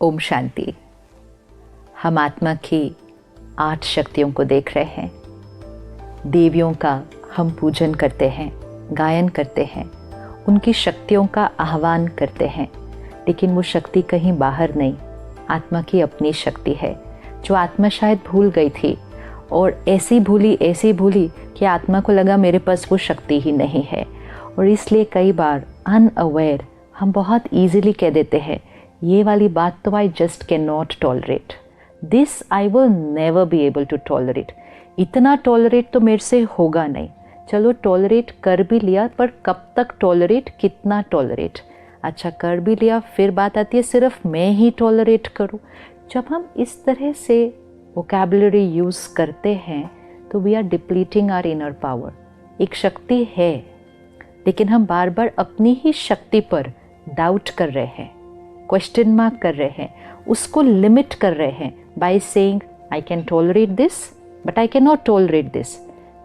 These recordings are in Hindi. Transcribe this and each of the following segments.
ओम शांति। हम आत्मा की 8 शक्तियों को देख रहे हैं। देवियों का हम पूजन करते हैं, गायन करते हैं, उनकी शक्तियों का आह्वान करते हैं, लेकिन वो शक्ति कहीं बाहर नहीं, आत्मा की अपनी शक्ति है जो आत्मा शायद भूल गई थी और ऐसी भूली कि आत्मा को लगा मेरे पास वो शक्ति ही नहीं है। और इसलिए कई बार अनअवेयर हम बहुत ईजिली कह देते हैं, ये वाली बात तो I just can not tolerate, this I will never be able to tolerate. इतना टॉलरेट तो मेरे से होगा नहीं। चलो टॉलरेट कर भी लिया, पर कब तक टॉलरेट, कितना टॉलरेट। अच्छा कर भी लिया, फिर बात आती है सिर्फ मैं ही टॉलरेट करूं। जब हम इस तरह से वोकैबुलरी यूज़ करते हैं तो we are depleting our inner power. एक शक्ति है, लेकिन हम बार बार अपनी ही शक्ति पर डाउट कर रहे हैं, क्वेश्चन मार्क कर रहे हैं, उसको लिमिट कर रहे हैं by saying I can tolerate this but I can not tolerate this.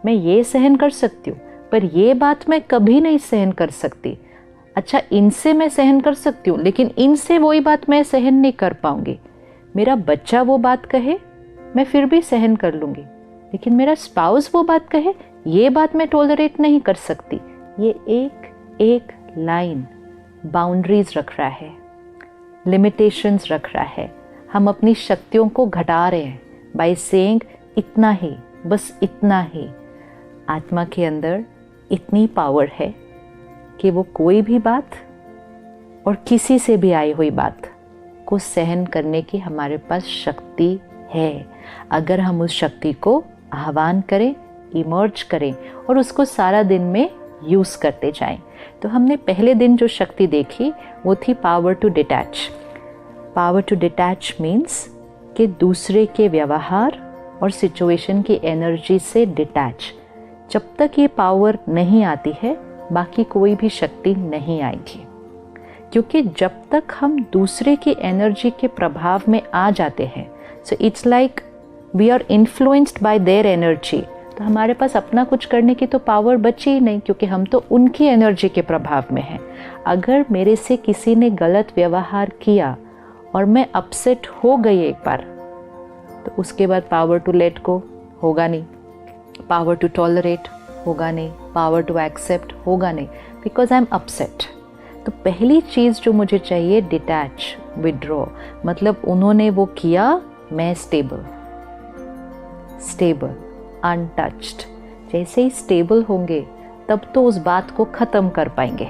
मैं ये सहन कर सकती हूँ पर ये बात मैं कभी नहीं सहन कर सकती। अच्छा इनसे मैं सहन कर सकती हूँ, लेकिन इनसे वही बात मैं सहन नहीं कर पाऊंगी। मेरा बच्चा वो बात कहे मैं फिर भी सहन कर लूँगी, लेकिन मेरा स्पाउस वो बात कहे ये बात मैं टॉलरेट नहीं कर सकती। ये एक एक लाइन बाउंड्रीज रख रहा है, लिमिटेशंस रख रहा है। हम अपनी शक्तियों को घटा रहे हैं बाय सेइंग इतना ही, बस इतना ही। आत्मा के अंदर इतनी पावर है कि वो कोई भी बात और किसी से भी आई हुई बात को सहन करने की हमारे पास शक्ति है, अगर हम उस शक्ति को आह्वान करें, इमर्ज करें और उसको सारा दिन में यूज़ करते जाएं। तो हमने पहले दिन जो शक्ति देखी वो थी power to detach. Power to detach means कि दूसरे के व्यवहार और सिचुएशन की एनर्जी से डिटैच। जब तक ये पावर नहीं आती है बाकी कोई भी शक्ति नहीं आएगी, क्योंकि जब तक हम दूसरे की एनर्जी के प्रभाव में आ जाते हैं, so it's like we are influenced by their energy, तो हमारे पास अपना कुछ करने की तो पावर बची ही नहीं, क्योंकि हम तो उनकी एनर्जी के प्रभाव में हैं। अगर मेरे से किसी ने गलत व्यवहार किया और मैं अपसेट हो गई एक बार, तो उसके बाद पावर टू लेट गो होगा नहीं, पावर टू टॉलरेट होगा नहीं, पावर टू एक्सेप्ट होगा नहीं, बिकॉज आई एम अपसेट। तो पहली चीज़ जो मुझे चाहिए डिटैच, विड्रॉ, मतलब उन्होंने वो किया, मैं स्टेबल, अनटच्ड। जैसे ही स्टेबल होंगे तब तो उस बात को ख़त्म कर पाएंगे।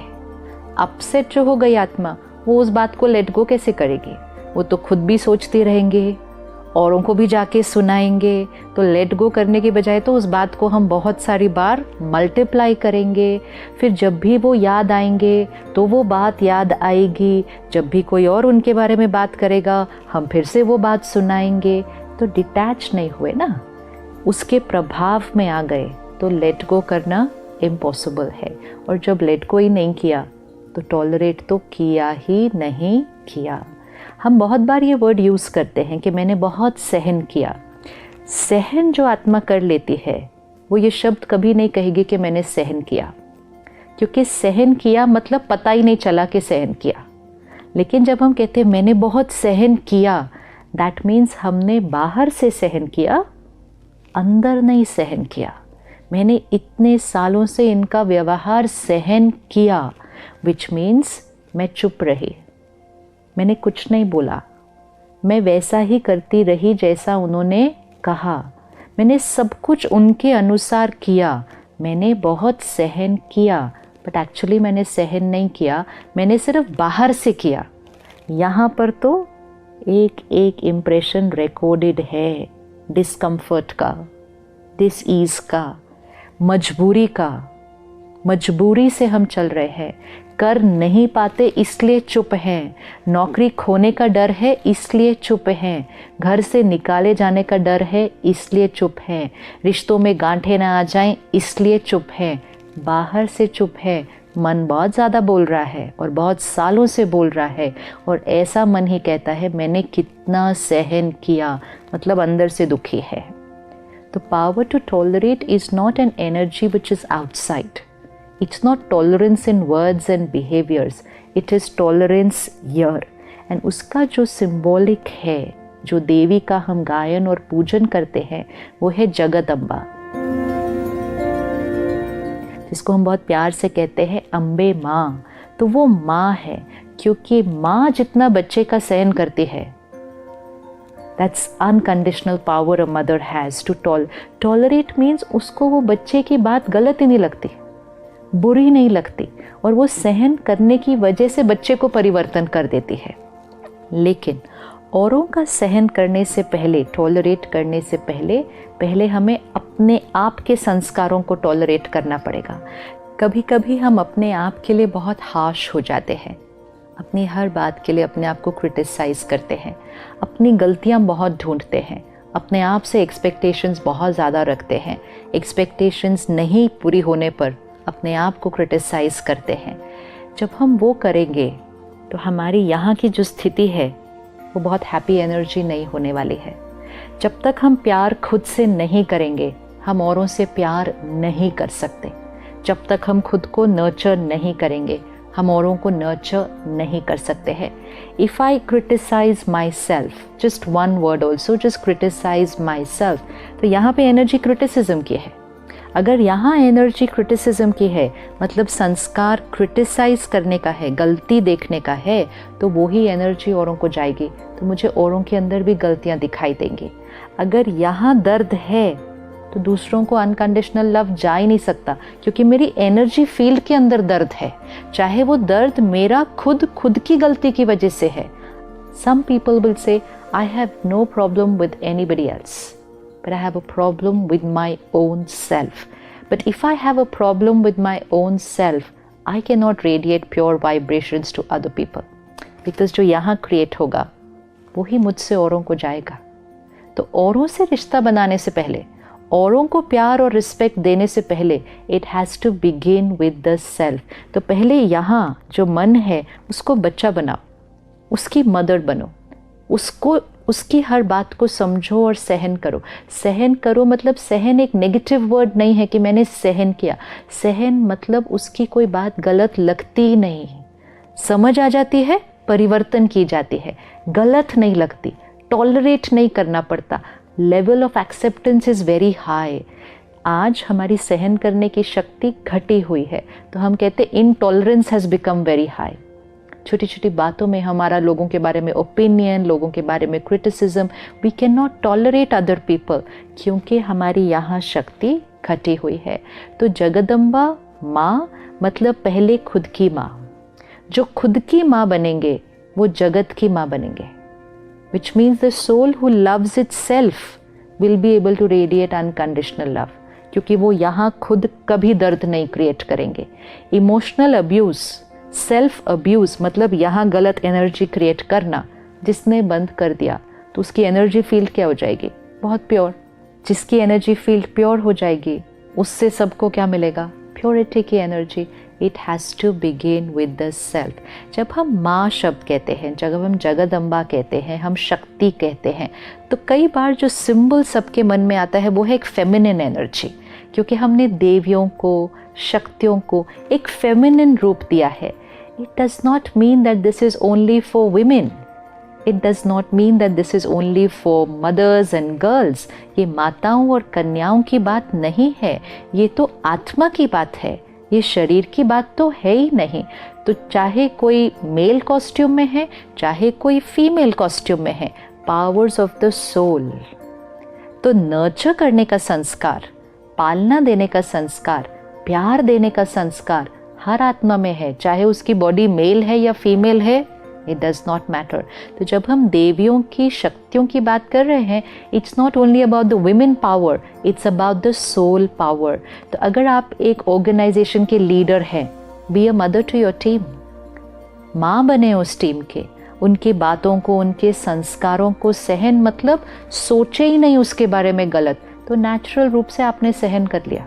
अपसेट जो हो गई आत्मा, वो उस बात को लेट गो कैसे करेगी? वो तो खुद भी सोचते रहेंगे, औरों को भी जाके सुनाएंगे। तो लेट गो करने की बजाय तो उस बात को हम बहुत सारी बार मल्टीप्लाई करेंगे। फिर जब भी वो याद आएंगे तो वो बात याद आएगी, जब भी कोई और उनके बारे में बात करेगा हम फिर से वो बात सुनाएंगे। तो डिटैच नहीं हुए ना, उसके प्रभाव में आ गए, तो लेट गो करना इम्पॉसिबल है। और जब लेट गो ही नहीं किया तो टॉलरेट तो किया ही नहीं किया। हम बहुत बार ये वर्ड यूज़ करते हैं कि मैंने बहुत सहन किया। सहन जो आत्मा कर लेती है वो ये शब्द कभी नहीं कहेगी कि मैंने सहन किया, क्योंकि सहन किया मतलब पता ही नहीं चला कि सहन किया। लेकिन जब हम कहते हैं मैंने बहुत सहन किया, दैट मीन्स हमने बाहर से सहन किया, अंदर नहीं सहन किया। मैंने इतने सालों से इनका व्यवहार सहन किया, विच मीन्स मैं चुप रही, मैंने कुछ नहीं बोला, मैं वैसा ही करती रही जैसा उन्होंने कहा, मैंने सब कुछ उनके अनुसार किया, मैंने बहुत सहन किया, बट एक्चुअली मैंने सहन नहीं किया, मैंने सिर्फ बाहर से किया। यहाँ पर तो एक एक इम्प्रेशन रिकॉर्डेड है, डिस्कम्फर्ट का, डिसईज का, मजबूरी से हम चल रहे हैं, कर नहीं पाते इसलिए चुप हैं, नौकरी खोने का डर है इसलिए चुप हैं, घर से निकाले जाने का डर है इसलिए चुप हैं, रिश्तों में गांठें ना आ जाएं इसलिए चुप हैं। बाहर से चुप है, मन बहुत ज़्यादा बोल रहा है और बहुत सालों से बोल रहा है, और ऐसा मन ही कहता है मैंने कितना सहन किया, मतलब अंदर से दुखी है। तो power to tolerate is not an energy which is outside. It's not tolerance in words and behaviors. It is tolerance here. And उसका जो सिंबॉलिक है, जो देवी का हम गायन और पूजन करते हैं, वो है जगदम्बा, जिसको हम बहुत प्यार से कहते हैं अम्बे माँ। तो वो माँ है, क्योंकि माँ जितना बच्चे का सहन करती है, that's unconditional power a mother has to tolerate means उसको वो बच्चे की बात गलत ही नहीं लगती, बुरी नहीं लगती, और वो सहन करने की वजह से बच्चे को परिवर्तन कर देती है। लेकिन औरों का सहन करने से पहले, टॉलरेट करने से पहले हमें अपने आप के संस्कारों को टॉलरेट करना पड़ेगा। कभी कभी हम अपने आप के लिए बहुत हार्श हो जाते हैं, अपनी हर बात के लिए अपने आप को क्रिटिसाइज करते हैं, अपनी गलतियां बहुत ढूंढते हैं, अपने आप से एक्सपेक्टेशंस बहुत ज़्यादा रखते हैं, एक्सपेक्टेशंस नहीं पूरी होने पर अपने आप को क्रिटिसाइज करते हैं। जब हम वो करेंगे तो हमारी यहाँ की जो स्थिति है वो बहुत हैप्पी एनर्जी नहीं होने वाली है। जब तक हम प्यार खुद से नहीं करेंगे, हम औरों से प्यार नहीं कर सकते। जब तक हम खुद को नर्चर नहीं करेंगे, हम औरों को नर्चर नहीं कर सकते हैं। If I criticise myself, just one word also, just criticise myself, तो यहाँ पे एनर्जी क्रिटिसिज्म की है। अगर यहाँ एनर्जी क्रिटिसिज्म की है, मतलब संस्कार क्रिटिसाइज करने का है, गलती देखने का है, तो वही एनर्जी औरों को जाएगी, तो मुझे औरों के अंदर भी गलतियाँ दिखाई देंगी। अगर यहाँ दर्द है तो दूसरों को अनकंडीशनल लव जा ही नहीं सकता, क्योंकि मेरी एनर्जी फील्ड के अंदर दर्द है, चाहे वो दर्द मेरा खुद की गलती की वजह से है। सम people will say I have no problem with anybody else, but I have a problem with my own self. But if I have a problem with my own self, I cannot radiate pure vibrations to other people. Because जो यहाँ create होगा, वही मुझसे औरों को जाएगा। तो औरों से रिश्ता बनाने से पहले, औरों को प्यार और रिस्पेक्ट देने से पहले, it has to begin with the self. तो पहले यहाँ जो मन है, उसको बच्चा बनाओ, उसकी मदर बनो, उसकी हर बात को समझो और सहन करो। सहन करो मतलब सहन एक नेगेटिव वर्ड नहीं है कि मैंने सहन किया। सहन मतलब उसकी कोई बात गलत लगती ही नहीं, समझ आ जाती है, परिवर्तन की जाती है, गलत नहीं लगती, टॉलरेट नहीं करना पड़ता। Level of acceptance is very high. आज हमारी सहन करने की शक्ति घटी हुई है, तो हम कहते हैं intolerance has become very high. छोटी छोटी बातों में हमारा लोगों के बारे में ओपिनियन, लोगों के बारे में criticism, we can not tolerate other people, क्योंकि हमारी यहाँ शक्ति घटी हुई है। तो जगदम्बा माँ मतलब पहले खुद की माँ। जो खुद की माँ बनेंगे वो जगत की माँ बनेंगे, which means the soul who loves itself will be able to radiate unconditional love, क्योंकि वो यहाँ खुद कभी दर्द नहीं क्रिएट करेंगे। इमोशनल अब्यूज़, सेल्फ अब्यूज़ मतलब यहाँ गलत एनर्जी क्रिएट करना, जिसने बंद कर दिया तो उसकी एनर्जी फील्ड क्या हो जाएगी? बहुत प्योर। जिसकी एनर्जी फील्ड प्योर हो जाएगी, उससे सबको क्या मिलेगा? प्योरिटी की energy. It has to begin with the self. जब हम माँ शब्द कहते हैं, जब हम जगदम्बा कहते हैं, हम शक्ति कहते हैं, तो कई बार जो सिंबल सबके मन में आता है वो है एक फेमिनिन एनर्जी, क्योंकि हमने देवियों को, शक्तियों को एक फेमिनिन रूप दिया है। It does not mean that this is only for women, it does not mean that this is only for mothers and girls. ये माताओं और कन्याओं की बात नहीं है, ये तो आत्मा की बात है, ये शरीर की बात तो है ही नहीं। तो चाहे कोई मेल कॉस्ट्यूम में है, चाहे कोई फीमेल कॉस्ट्यूम में है, पावर्स ऑफ द सोल। तो नर्चर करने का संस्कार, पालना देने का संस्कार, प्यार देने का संस्कार हर आत्मा में है, चाहे उसकी बॉडी मेल है या फीमेल है, इट डज़ नॉट मैटर। तो जब हम देवियों की शक्तियों की बात कर रहे हैं, it's not only about the women power, it's about the soul power. तो अगर आप एक ऑर्गेनाइजेशन के लीडर हैं, be a mother to your team, माँ बने उस टीम के, उनकी बातों को, उनके संस्कारों को सहन मतलब सोचे ही नहीं उसके बारे में गलत, तो नेचुरल रूप से आपने सहन कर लिया।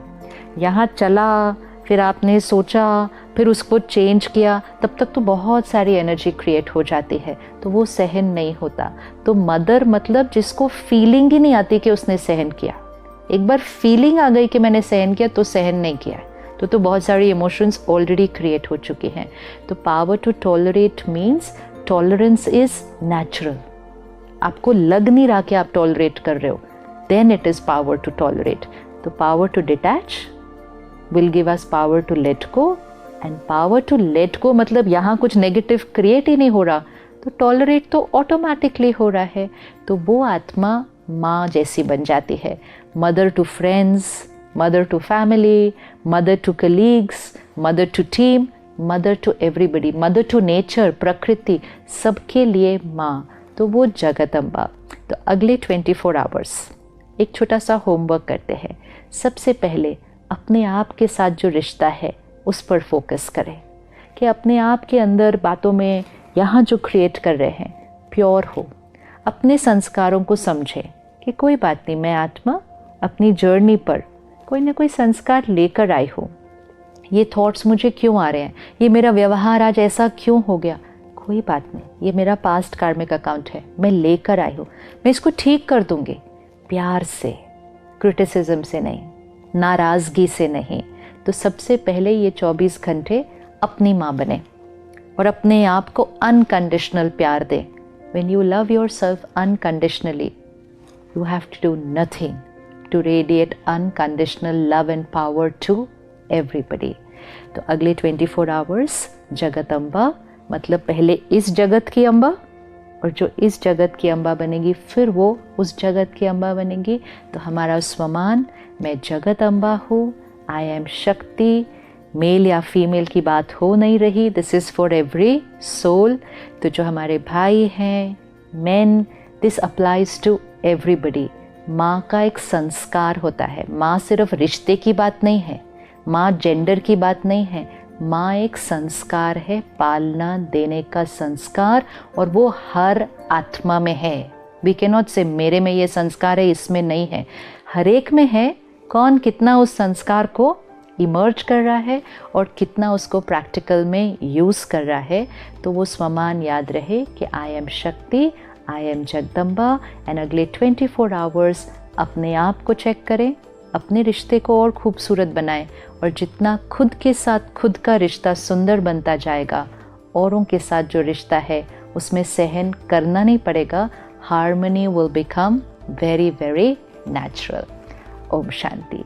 यहाँ चला, फिर आपने सोचा, फिर उसको चेंज किया, तब तक तो बहुत सारी एनर्जी क्रिएट हो जाती है, तो वो सहन नहीं होता। तो मदर मतलब जिसको फीलिंग ही नहीं आती कि उसने सहन किया। एक बार फीलिंग आ गई कि मैंने सहन किया तो सहन नहीं किया, तो बहुत सारी इमोशंस ऑलरेडी क्रिएट हो चुकी हैं। तो power to tolerate means tolerance is natural, आपको लग नहीं रहा कि आप टॉलरेट कर रहे हो, then it is power to tolerate. तो power to detach will give us power to let go, and power to let go मतलब यहाँ कुछ नेगेटिव क्रिएट ही नहीं हो रहा, तो टॉलरेट तो ऑटोमेटिकली हो रहा है. तो वो आत्मा माँ जैसी बन जाती है. Mother to friends, mother to family, mother to colleagues, mother to team, mother to everybody, mother to nature, प्रकृति, सबके लिए माँ. तो वो जगदम्बा. तो अगले 24 आवर्स एक छोटा सा होमवर्क करते हैं. सबसे पहले अपने आप के साथ जो रिश्ता है उस पर फोकस करें कि अपने आप के अंदर बातों में यहाँ जो क्रिएट कर रहे हैं प्योर हो. अपने संस्कारों को समझें कि कोई बात नहीं, मैं आत्मा अपनी जर्नी पर कोई ना कोई संस्कार लेकर आई हूँ. ये थॉट्स मुझे क्यों आ रहे हैं, ये मेरा व्यवहार आज ऐसा क्यों हो गया, कोई बात नहीं, ये मेरा पास्ट कार्मिक अकाउंट है, मैं लेकर आई हूँ, मैं इसको ठीक कर दूँगी. प्यार से, क्रिटिसिज्म से नहीं, नाराज़गी से नहीं. तो सबसे पहले ये 24 घंटे अपनी माँ बने और अपने आप को अनकंडीशनल प्यार दें. When you love yourself unconditionally, you have to do nothing to radiate unconditional love and power to everybody. तो अगले 24 आवर्स जगत अम्बा, मतलब पहले इस जगत की अम्बा, और जो इस जगत की अम्बा बनेगी फिर वो उस जगत की अम्बा बनेगी. तो हमारा स्वमान, मैं जगत अम्बा हूँ, आई एम शक्ति. मेल या फीमेल की बात हो नहीं रही, this is for every soul. तो जो हमारे भाई हैं, men, this applies to everybody. माँ का एक संस्कार होता है. माँ सिर्फ रिश्ते की बात नहीं है, माँ जेंडर की बात नहीं है, माँ एक संस्कार है, पालना देने का संस्कार, और वो हर आत्मा में है. वी कैन नॉट से मेरे में ये संस्कार है, इसमें नहीं है, हर एक में है. कौन कितना उस संस्कार को इमर्ज कर रहा है और कितना उसको प्रैक्टिकल में यूज़ कर रहा है. तो वो स्वमान याद रहे कि आई एम शक्ति, आई एम जगदम्बा. एंड अगले 24 आवर्स अपने आप को चेक करें, अपने रिश्ते को और खूबसूरत बनाएं, और जितना खुद के साथ खुद का रिश्ता सुंदर बनता जाएगा, औरों के साथ जो रिश्ता है उसमें सहन करना नहीं पड़ेगा. Harmony will become very very natural. ओम शांति.